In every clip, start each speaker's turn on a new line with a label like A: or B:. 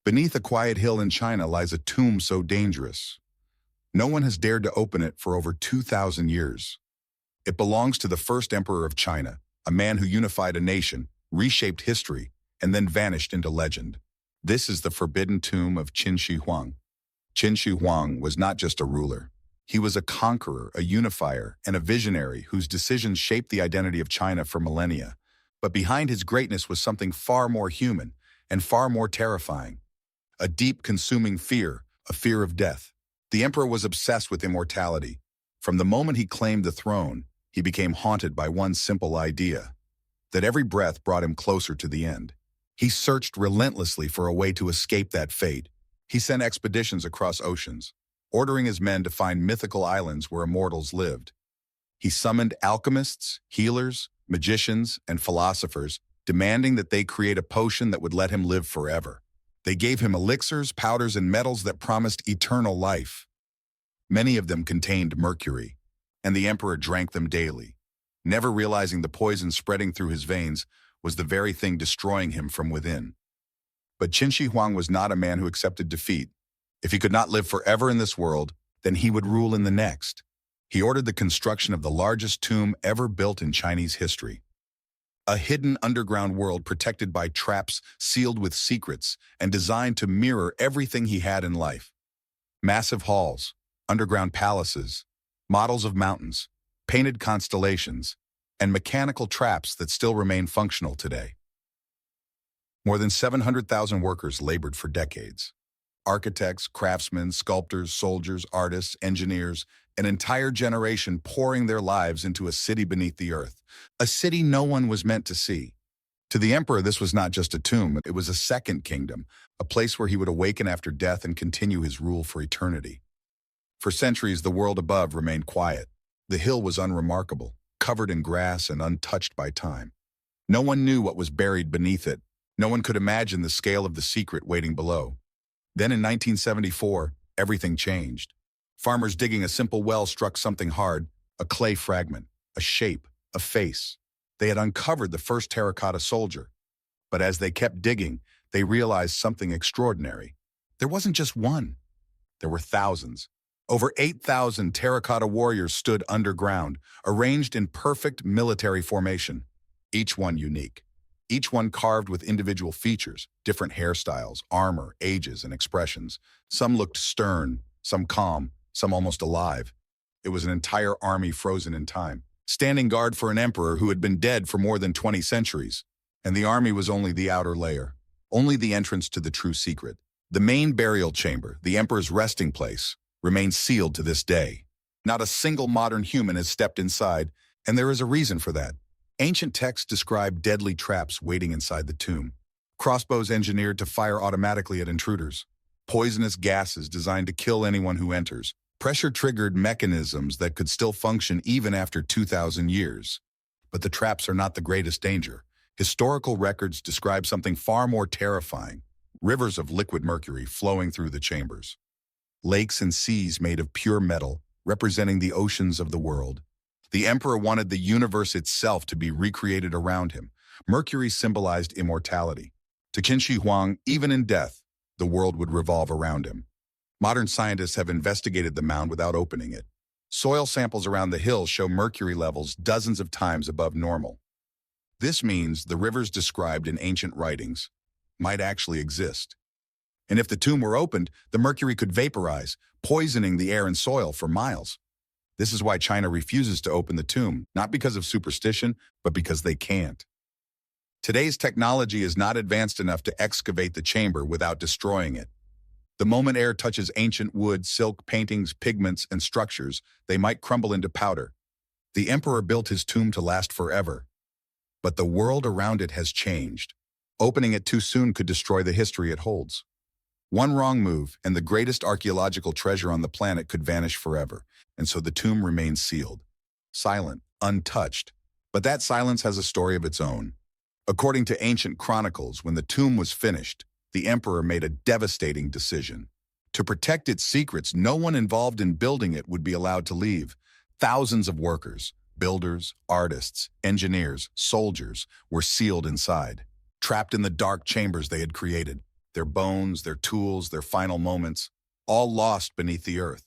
A: Beneath a quiet hill in China lies a tomb so dangerous. No one has dared to open it for over 2,000 years. It belongs to the first emperor of China, a man who unified a nation, reshaped history, and then vanished into legend. This is the forbidden tomb of Qin Shi Huang. Qin Shi Huang was not just a ruler. He was a conqueror, a unifier, and a visionary whose decisions shaped the identity of China for millennia. But behind his greatness was something far more human and far more terrifying. A deep, consuming fear, a fear of death. The emperor was obsessed with immortality. From the moment he claimed the throne, he became haunted by one simple idea, that every breath brought him closer to the end. He searched relentlessly for a way to escape that fate. He sent expeditions across oceans, ordering his men to find mythical islands where immortals lived. He summoned alchemists, healers, magicians, and philosophers, demanding that they create a potion that would let him live forever. They gave him elixirs, powders, and metals that promised eternal life. Many of them contained mercury, and the emperor drank them daily, never realizing the poison spreading through his veins was the very thing destroying him from within. But Qin Shi Huang was not a man who accepted defeat. If he could not live forever in this world, then he would rule in the next. He ordered the construction of the largest tomb ever built in Chinese history. A hidden underground world protected by traps sealed with secrets and designed to mirror everything he had in life. Massive halls, underground palaces, models of mountains, painted constellations, and mechanical traps that still remain functional today. More than 700,000 workers labored for decades. Architects, craftsmen, sculptors, soldiers, artists, engineers, an entire generation pouring their lives into a city beneath the earth, a city no one was meant to see. To the emperor, this was not just a tomb, it was a second kingdom, a place where he would awaken after death and continue his rule for eternity. For centuries, the world above remained quiet. The hill was unremarkable, covered in grass and untouched by time. No one knew what was buried beneath it. No one could imagine the scale of the secret waiting below. Then in 1974, everything changed. Farmers digging a simple well struck something hard, a clay fragment, a shape, a face. They had uncovered the first terracotta soldier. But as they kept digging, they realized something extraordinary. There wasn't just one. There were thousands. Over 8,000 terracotta warriors stood underground, arranged in perfect military formation, each one unique. Each one carved with individual features, different hairstyles, armor, ages, and expressions. Some looked stern, some calm, some almost alive. It was an entire army frozen in time, standing guard for an emperor who had been dead for more than 20 centuries. And the army was only the outer layer, only the entrance to the true secret. The main burial chamber, the emperor's resting place, remains sealed to this day. Not a single modern human has stepped inside, and there is a reason for that. Ancient texts describe deadly traps waiting inside the tomb. Crossbows engineered to fire automatically at intruders. Poisonous gases designed to kill anyone who enters. Pressure-triggered mechanisms that could still function even after 2,000 years. But the traps are not the greatest danger. Historical records describe something far more terrifying. Rivers of liquid mercury flowing through the chambers. Lakes and seas made of pure metal, representing the oceans of the world. The emperor wanted the universe itself to be recreated around him. Mercury symbolized immortality. To Qin Shi Huang, even in death, the world would revolve around him. Modern scientists have investigated the mound without opening it. Soil samples around the hill show mercury levels dozens of times above normal. This means the rivers described in ancient writings might actually exist. And if the tomb were opened, the mercury could vaporize, poisoning the air and soil for miles. This is why China refuses to open the tomb, not because of superstition, but because they can't. Today's technology is not advanced enough to excavate the chamber without destroying it. The moment air touches ancient wood, silk, paintings, pigments, and structures, they might crumble into powder. The emperor built his tomb to last forever. But the world around it has changed. Opening it too soon could destroy the history it holds. One wrong move, and the greatest archaeological treasure on the planet could vanish forever, and so the tomb remains sealed, silent, untouched. But that silence has a story of its own. According to ancient chronicles, when the tomb was finished, the emperor made a devastating decision. To protect its secrets, no one involved in building it would be allowed to leave. Thousands of workers, builders, artists, engineers, soldiers, were sealed inside, trapped in the dark chambers they had created. their bones, their tools, their final moments, all lost beneath the earth.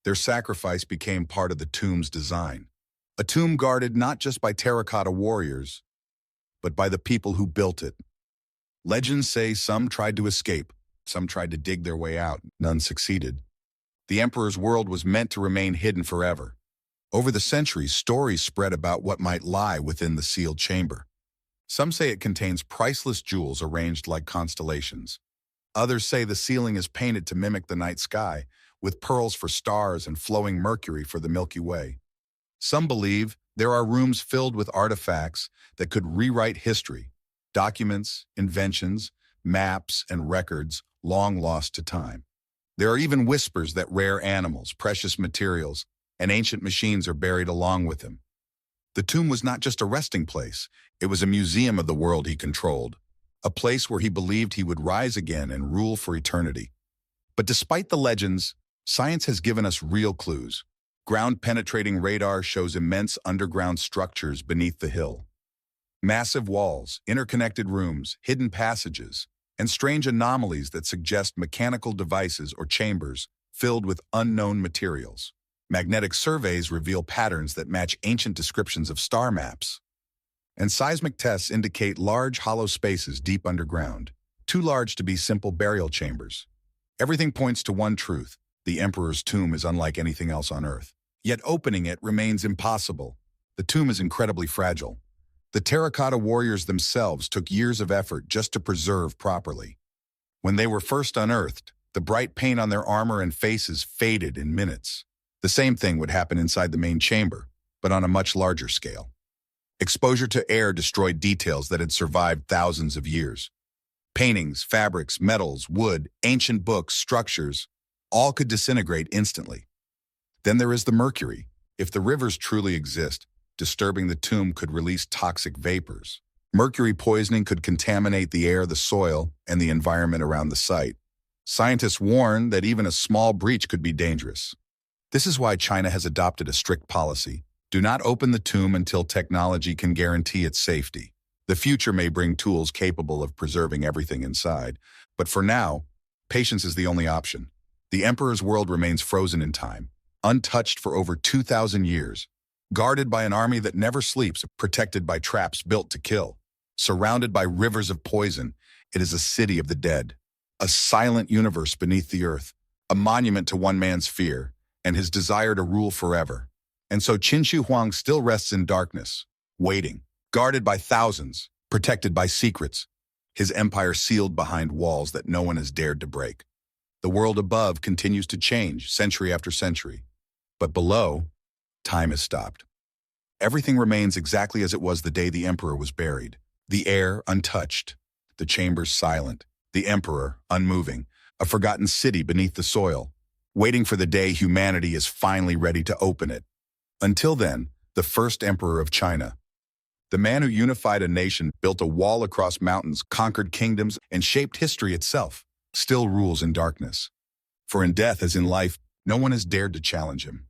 A: Their sacrifice became part of the tomb's design. A tomb guarded not just by terracotta warriors, but by the people who built it. Legends say some tried to escape, some tried to dig their way out, none succeeded. The emperor's world was meant to remain hidden forever. Over the centuries, stories spread about what might lie within the sealed chamber. Some say it contains priceless jewels arranged like constellations. Others say the ceiling is painted to mimic the night sky, with pearls for stars and flowing mercury for the Milky Way. Some believe there are rooms filled with artifacts that could rewrite history, documents, inventions, maps, and records long lost to time. There are even whispers that rare animals, precious materials, and ancient machines are buried along with him. The tomb was not just a resting place, it was a museum of the world he controlled, a place where he believed he would rise again and rule for eternity. But despite the legends, science has given us real clues. Ground-penetrating radar shows immense underground structures beneath the hill. Massive walls, interconnected rooms, hidden passages, and strange anomalies that suggest mechanical devices or chambers filled with unknown materials. Magnetic surveys reveal patterns that match ancient descriptions of star maps. And seismic tests indicate large hollow spaces deep underground, too large to be simple burial chambers. Everything points to one truth: the emperor's tomb is unlike anything else on Earth. Yet opening it remains impossible. The tomb is incredibly fragile. The terracotta warriors themselves took years of effort just to preserve properly. When they were first unearthed, the bright paint on their armor and faces faded in minutes. The same thing would happen inside the main chamber, but on a much larger scale. Exposure to air destroyed details that had survived thousands of years. Paintings, fabrics, metals, wood, ancient books, structures, all could disintegrate instantly. Then there is the mercury. If the rivers truly exist, disturbing the tomb could release toxic vapors. Mercury poisoning could contaminate the air, the soil, and the environment around the site. Scientists warn that even a small breach could be dangerous. This is why China has adopted a strict policy. Do not open the tomb until technology can guarantee its safety. The future may bring tools capable of preserving everything inside, but for now, patience is the only option. The emperor's world remains frozen in time, untouched for over 2,000 years, guarded by an army that never sleeps, protected by traps built to kill. Surrounded by rivers of poison, it is a city of the dead, a silent universe beneath the earth, a monument to one man's fear and his desire to rule forever. And so Qin Shi Huang still rests in darkness, waiting, guarded by thousands, protected by secrets, his empire sealed behind walls that no one has dared to break. The world above continues to change century after century, but below, time has stopped. Everything remains exactly as it was the day the emperor was buried. The air untouched, the chambers silent, the emperor unmoving, a forgotten city beneath the soil, waiting for the day humanity is finally ready to open it. Until then, the first emperor of China, the man who unified a nation, built a wall across mountains, conquered kingdoms, and shaped history itself, still rules in darkness. For in death as in life, no one has dared to challenge him.